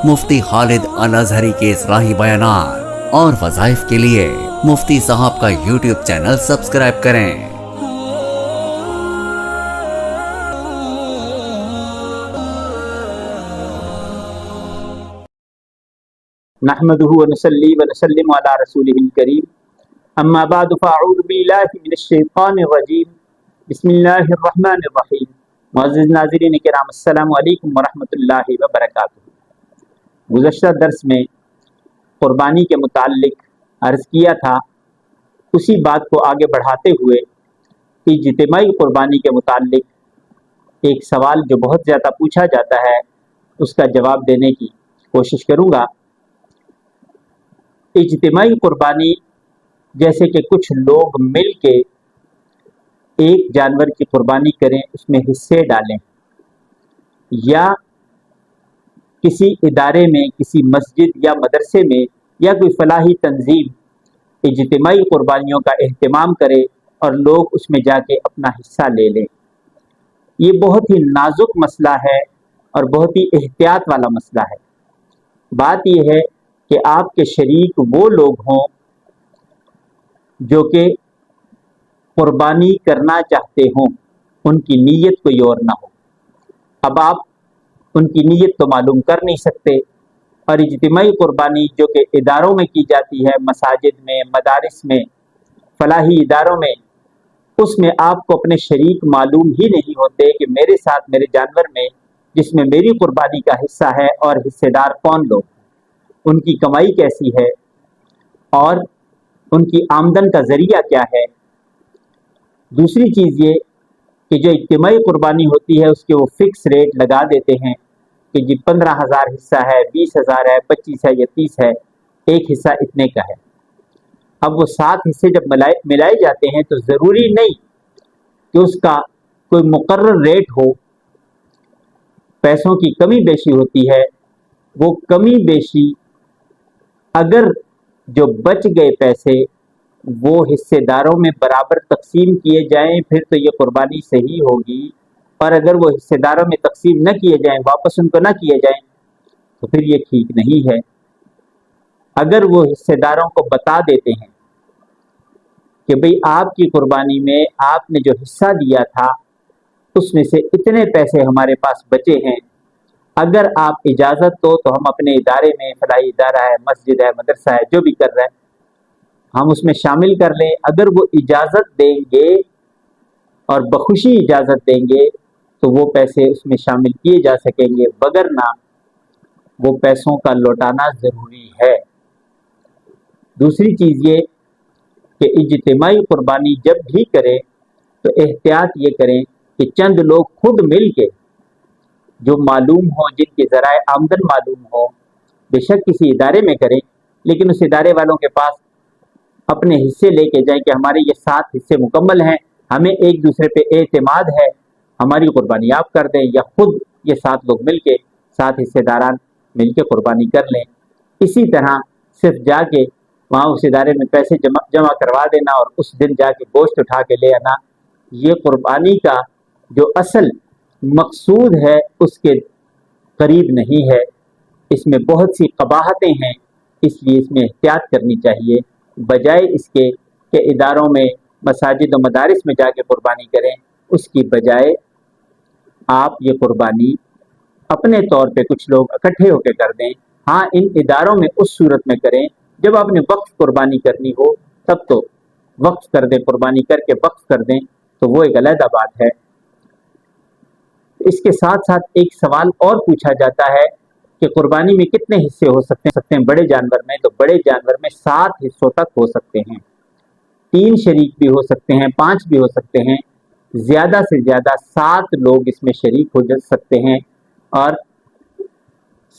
مفتی خالد الازہری کے اصلاحی بیانات اور وظائف کے لیے مفتی صاحب کا یوٹیوب چینل سبسکرائب کریں۔ نحمده ونصلي ونسلم على رسوله الكريم اما بعد فاعوذ بالله من الشیطان الرجیم بسم اللہ الرحمن الرحیم۔ معزز ناظرین کرام، السلام علیکم ورحمۃ اللہ وبرکاتہ۔ گزشتہ درس میں قربانی کے متعلق عرض کیا تھا، اسی بات کو آگے بڑھاتے ہوئے اجتماعی قربانی کے متعلق ایک سوال جو بہت زیادہ پوچھا جاتا ہے اس کا جواب دینے کی کوشش کروں گا۔ اجتماعی قربانی جیسے کہ کچھ لوگ مل کے ایک جانور کی قربانی کریں، اس میں حصے ڈالیں، یا کسی ادارے میں، کسی مسجد یا مدرسے میں یا کوئی فلاحی تنظیم اجتماعی قربانیوں کا اہتمام کرے اور لوگ اس میں جا کے اپنا حصہ لے لیں۔ یہ بہت ہی نازک مسئلہ ہے اور بہت ہی احتیاط والا مسئلہ ہے۔ بات یہ ہے کہ آپ کے شریک وہ لوگ ہوں جو کہ قربانی کرنا چاہتے ہوں، ان کی نیت کوئی اور نہ ہو۔ اب آپ ان کی نیت تو معلوم کر نہیں سکتے، اور اجتماعی قربانی جو کہ اداروں میں کی جاتی ہے، مساجد میں، مدارس میں، فلاحی اداروں میں، اس میں آپ کو اپنے شریک معلوم ہی نہیں ہوتے کہ میرے ساتھ میرے جانور میں جس میں میری قربانی کا حصہ ہے اور حصے دار کون لوگ، ان کی کمائی کیسی ہے اور ان کی آمدن کا ذریعہ کیا ہے۔ دوسری چیز یہ کہ جو اجتماعی قربانی ہوتی ہے اس کے وہ فکس ریٹ لگا دیتے ہیں کہ جی 15,000 حصہ ہے، 20,000 ہے، 25 ہے یا 30 ہے، ایک حصہ اتنے کا ہے۔ اب وہ 7 حصے جب ملائے جاتے ہیں تو ضروری نہیں کہ اس کا کوئی مقرر ریٹ ہو، پیسوں کی کمی بیشی ہوتی ہے۔ وہ کمی بیشی اگر جو بچ گئے پیسے وہ حصے داروں میں برابر تقسیم کیے جائیں پھر تو یہ قربانی صحیح ہوگی، اور اگر وہ حصے داروں میں تقسیم نہ کیے جائیں، واپس ان کو نہ کیے جائیں، تو پھر یہ ٹھیک نہیں ہے۔ اگر وہ حصے داروں کو بتا دیتے ہیں کہ بھئی آپ کی قربانی میں آپ نے جو حصہ دیا تھا اس میں سے اتنے پیسے ہمارے پاس بچے ہیں، اگر آپ اجازت دو تو ہم اپنے ادارے میں، فلاحی ادارہ ہے، مسجد ہے، مدرسہ ہے، جو بھی کر رہے ہیں، ہم اس میں شامل کر لیں۔ اگر وہ اجازت دیں گے اور بخوشی اجازت دیں گے تو وہ پیسے اس میں شامل کیے جا سکیں گے، وگرنہ وہ پیسوں کا لوٹانا ضروری ہے۔ دوسری چیز یہ کہ اجتماعی قربانی جب بھی کریں تو احتیاط یہ کریں کہ چند لوگ خود مل کے جو معلوم ہو، جن کے ذرائع آمدن معلوم ہو، بے شک کسی ادارے میں کریں، لیکن اس ادارے والوں کے پاس اپنے حصے لے کے جائیں کہ ہمارے یہ 7 حصے مکمل ہیں، ہمیں ایک دوسرے پہ اعتماد ہے، ہماری قربانی آپ کر دیں، یا خود یہ 7 لوگ مل کے 7 حصے داران مل کے قربانی کر لیں۔ اسی طرح صرف جا کے وہاں اس ادارے میں پیسے جمع کروا دینا اور اس دن جا کے گوشت اٹھا کے لے آنا، یہ قربانی کا جو اصل مقصود ہے اس کے قریب نہیں ہے۔ اس میں بہت سی قباحتیں ہیں، اس لیے اس میں احتیاط کرنی چاہیے، بجائے اس کے کہ اداروں میں، مساجد و مدارس میں جا کے قربانی کریں، اس کی بجائے آپ یہ قربانی اپنے طور پہ کچھ لوگ اکٹھے ہو کے کر دیں۔ ہاں، ان اداروں میں اس صورت میں کریں جب آپ نے وقف قربانی کرنی ہو، تب تو وقف کر دیں، قربانی کر کے وقف کر دیں، تو وہ ایک علیحدہ بات ہے۔ اس کے ساتھ ساتھ ایک سوال اور پوچھا جاتا ہے کہ قربانی میں کتنے حصے ہو سکتے ہیں بڑے جانور میں؟ تو بڑے جانور میں 7 حصوں تک ہو سکتے ہیں، 3 شریک بھی ہو سکتے ہیں، 5 بھی ہو سکتے ہیں، زیادہ سے زیادہ 7 لوگ اس میں شریک ہو سکتے ہیں، اور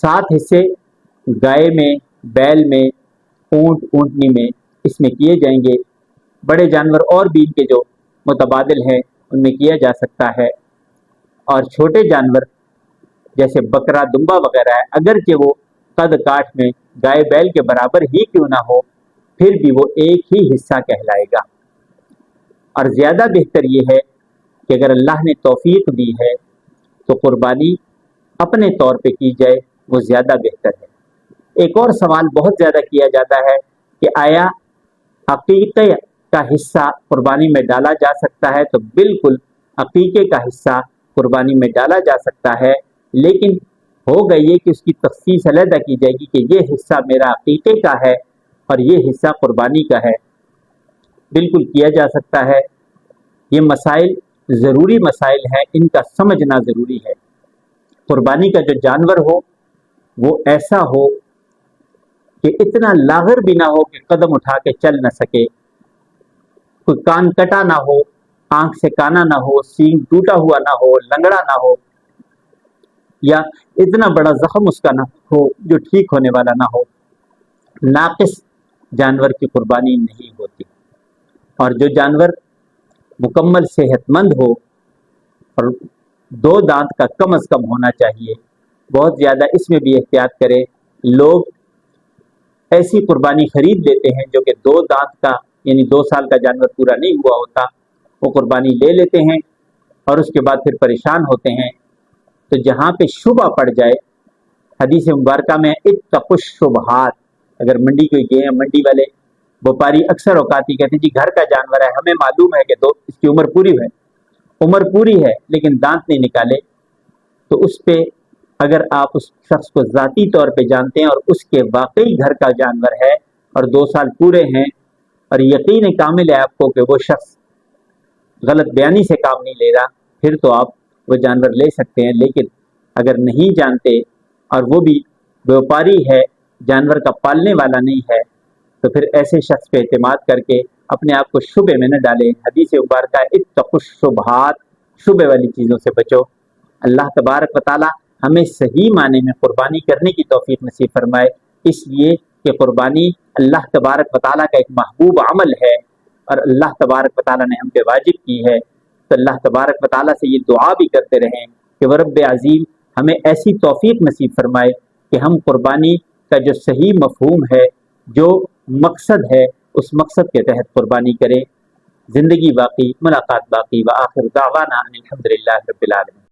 7 حصے گائے میں، بیل میں، اونٹ، اونٹنی میں اس میں کیے جائیں گے۔ بڑے جانور اور بھی ان کے جو متبادل ہیں ان میں کیا جا سکتا ہے، اور چھوٹے جانور جیسے بکرا، دمبا وغیرہ ہے، اگرچہ وہ قد کاٹ میں گائے بیل کے برابر ہی کیوں نہ ہو، پھر بھی وہ ایک ہی حصہ کہلائے گا۔ اور زیادہ بہتر یہ ہے کہ اگر اللہ نے توفیق دی ہے تو قربانی اپنے طور پہ کی جائے، وہ زیادہ بہتر ہے۔ ایک اور سوال بہت زیادہ کیا جاتا ہے کہ آیا عقیقے کا حصہ قربانی میں ڈالا جا سکتا ہے؟ تو بالکل عقیقے کا حصہ قربانی میں ڈالا جا سکتا ہے، لیکن ہوگا یہ کہ اس کی تخصیص علیحدہ کی جائے گی کہ یہ حصہ میرا عقیقے کا ہے اور یہ حصہ قربانی کا ہے۔ بالکل کیا جا سکتا ہے۔ یہ مسائل ضروری مسائل ہیں، ان کا سمجھنا ضروری ہے۔ قربانی کا جو جانور ہو وہ ایسا ہو کہ اتنا لاغر بھی نہ ہو کہ قدم اٹھا کے چل نہ سکے، کوئی کان کٹا نہ ہو، آنکھ سے کانا نہ ہو، سینگ ٹوٹا ہوا نہ ہو، لنگڑا نہ ہو، یا اتنا بڑا زخم اس کا نہ ہو جو ٹھیک ہونے والا نہ ہو۔ ناقص جانور کی قربانی نہیں ہوتی، اور جو جانور مکمل صحت مند ہو اور 2 دانت کا کم از کم ہونا چاہیے، بہت زیادہ اس میں بھی احتیاط کرے۔ لوگ ایسی قربانی خرید لیتے ہیں جو کہ 2 دانت کا یعنی 2 سال کا جانور پورا نہیں ہوا ہوتا، وہ قربانی لے لیتے ہیں اور اس کے بعد پھر پریشان ہوتے ہیں۔ تو جہاں پہ شبہ پڑ جائے، حدیث مبارکہ میں اتقوا الشبہات، اگر منڈی کوئی گئے ہیں، منڈی والے وپاری اکثر اوقات ہی کہتے ہیں جی گھر کا جانور ہے، ہمیں معلوم ہے کہ اس کی عمر پوری ہے لیکن دانت نہیں نکالے، تو اس پہ اگر آپ اس شخص کو ذاتی طور پہ جانتے ہیں اور اس کے واقعی گھر کا جانور ہے اور 2 سال پورے ہیں اور یقین کامل ہے آپ کو کہ وہ شخص غلط بیانی سے کام نہیں لے رہا، پھر تو آپ وہ جانور لے سکتے ہیں۔ لیکن اگر نہیں جانتے اور وہ بھی ویوپاری ہے، جانور کا پالنے والا نہیں ہے، تو پھر ایسے شخص پہ اعتماد کر کے اپنے آپ کو شبے میں نہ ڈالیں۔ حدیث مبارکہ اتقوا الشبہات، شبے والی چیزوں سے بچو۔ اللہ تبارک و تعالی ہمیں صحیح معنی میں قربانی کرنے کی توفیق نصیب فرمائے، اس لیے کہ قربانی اللہ تبارک و تعالی کا ایک محبوب عمل ہے اور اللہ تبارک و تعالی نے ہم پہ واجب کی ہے۔ تو اللہ تبارک و تعالی سے یہ دعا بھی کرتے رہیں کہ وہ رب عظیم ہمیں ایسی توفیق نصیب فرمائے کہ ہم قربانی کا جو صحیح مفہوم ہے، جو مقصد ہے، اس مقصد کے تحت قربانی کریں۔ زندگی باقی، ملاقات باقی، وآخر دعوانا ان الحمدللہ رب العالمین۔